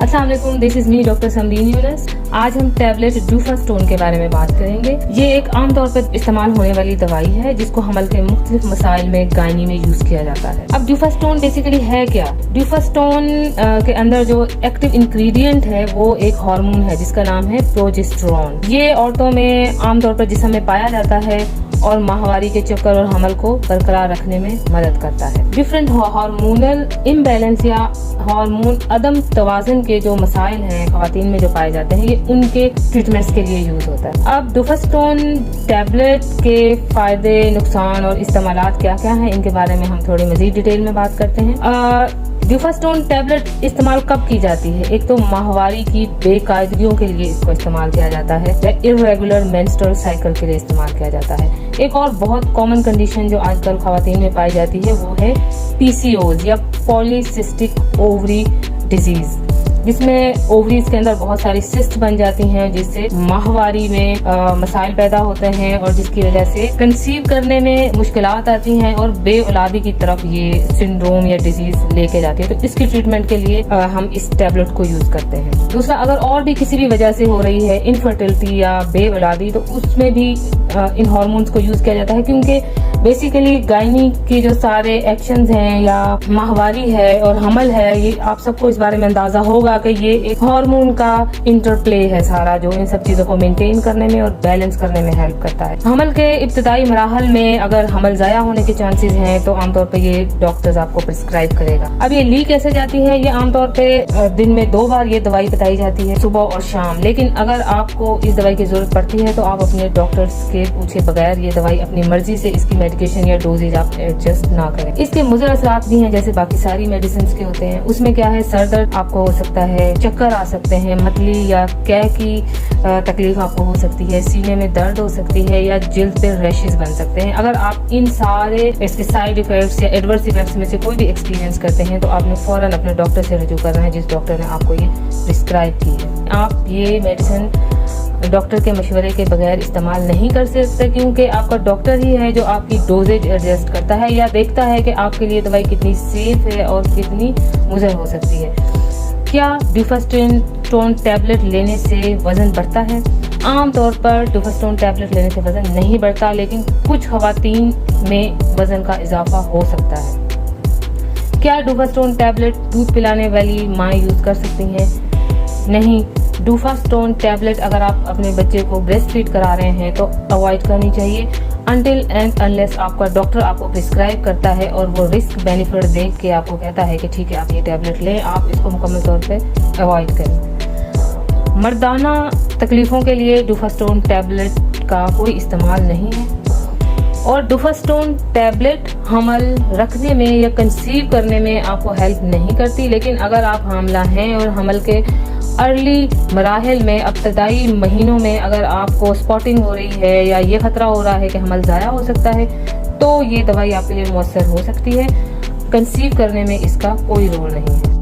अस्सलाम वालेकुम, this is me doctor Samreen Yunus. आज हम टैबलेट डुफास्टोन के बारे में बात करेंगे। ये एक आम तौर पर इस्तेमाल होने वाली दवाई है जिसको हमल के मुख्तलिफ मसाइल में गायनी में यूज किया जाता है। अब डुफास्टोन बेसिकली है क्या? डुफास्टोन के अंदर जो एक्टिव इंग्रेडिएंट है वो एक हार्मोन है जिसका नाम है प्रोजेस्टेरोन। ये औरतों में आमतौर पर जिस्म में पाया जाता है और माहवारी के चक्कर और हमल को बरकरार रखने में मदद करता है। डिफरेंट हार्मोनल इम्बैलेंस या हार्मोन अदम तवाज़ुन के जो मसाइल हैं ख्वातीन में जो पाए जाते हैं, ये उनके ट्रीटमेंट्स के लिए यूज होता है। अब डुफास्टोन टैबलेट के फायदे, नुकसान और इस्तेमालात क्या क्या हैं, इनके बारे में हम थोड़ी मजीद डिटेल में बात करते हैं। डुफास्टोन टैबलेट इस्तेमाल कब की जाती है? एक तो माहवारी की बेकायदगियों के लिए इसको इस्तेमाल किया जाता है या इर्रेगुलर मेंस्ट्रुअल साइकिल के लिए इस्तेमाल किया जाता है। एक और बहुत कॉमन कंडीशन जो आजकल ख्वातीन में पाई जाती है वो है PCOS या पॉलीसिस्टिक ओवरी डिजीज, जिसमें ओवरीज के अंदर बहुत सारी सिस्ट बन जाती हैं जिससे माहवारी में मसाइल पैदा होते हैं और जिसकी वजह से कंसीव करने में मुश्किलात आती हैं और बे औलादी की तरफ ये सिंड्रोम या डिजीज लेके जाती है। तो इसकी ट्रीटमेंट के लिए हम इस टैबलेट को यूज करते हैं। दूसरा, अगर और भी किसी भी वजह से हो रही है इनफर्टिलिटी या बे औलादी, तो उसमें भी इन हार्मोन्स को यूज किया जाता है, क्योंकि बेसिकली गायनी के जो सारे एक्शंस हैं या माहवारी है और हमल है, ये आप सबको इस बारे में अंदाजा होगा कि ये एक हार्मोन का इंटरप्ले है सारा, जो इन सब चीजों को मेंटेन करने में और बैलेंस करने में हेल्प करता है। हमल के इब्तदाई मराहल में अगर हमल जाया होने के चांसेस हैं तो आमतौर पर ये डॉक्टर्स आपको प्रिस्क्राइब करेगा। अब ये ली कैसे जाती है? ये आमतौर पे दिन में 2 बार ये दवाई बताई जाती है, सुबह और शाम। लेकिन अगर आपको इस दवाई की जरूरत पड़ती है तो आप अपने डॉक्टर्स के पूछे बगैर ये दवाई अपनी मर्जी से इसकी मेडिकेशन या डोजेज आप एडजस्ट ना करें। इसके मुज़र असरात भी हैं जैसे बाकी सारी मेडिसिन के होते हैं। उसमें क्या है, सर दर्द आपको हो सकता है, चक्कर आ सकते हैं, मतली या कैं की तकलीफ आपको हो सकती है, सीने में दर्द हो सकती है या जिल्द पे रैशेस बन सकते हैं। अगर आप इन सारे इसके साइड इफेक्ट्स या एडवर्स इफेक्ट्स में से कोई भी एक्सपीरियंस करते हैं तो आपने फौरन अपने डॉक्टर से रजू करना है जिस डॉक्टर ने आपको ये प्रिस्क्राइब की है। आप ये मेडिसिन डॉक्टर के मशवरे के बगैर इस्तेमाल नहीं कर सकते, क्योंकि आपका डॉक्टर ही है जो आपकी डोजेज एडजस्ट करता है या देखता है कि आपके लिए दवाई कितनी सेफ है और कितनी मुज़र हो सकती है। क्या डुफास्टोन टैबलेट लेने से वजन बढ़ता है? आम तौर पर डुफास्टोन टैबलेट लेने से वजन नहीं बढ़ता, लेकिन कुछ ख्वातीन में वजन का इजाफा हो सकता है। क्या डुफास्टोन टैबलेट दूध पिलाने वाली माँ यूज कर सकती हैं? नहीं। डुफास्टोन टैबलेट अगर आप अपने बच्चे को ब्रेस्ट फीड करा रहे हैं तो अवॉइड करनी चाहिए अनटिल एंड अनलेस आपका डॉक्टर आपको प्रिस्क्राइब करता है और वो रिस्क बेनिफिट देख के आपको कहता है कि ठीक है आप ये टैबलेट लें, आप इसको मुकम्मल तौर पे अवॉइड करें। मर्दाना तकलीफ़ों के लिए डुफास्टोन टैबलेट का कोई इस्तेमाल नहीं है और डुफास्टोन टैबलेट हमल रखने में या कंसीव करने में आपको हेल्प नहीं करती। लेकिन अगर आप हामला हैं और हमल के अर्ली मराहल में, इब्तदाई महीनों में अगर आपको स्पॉटिंग हो रही है या ये खतरा हो रहा है कि हमल ज़ाया हो सकता है, तो ये दवाई आपके लिए मुअस्सर हो सकती है। कंसीव करने में इसका कोई रोल नहीं है।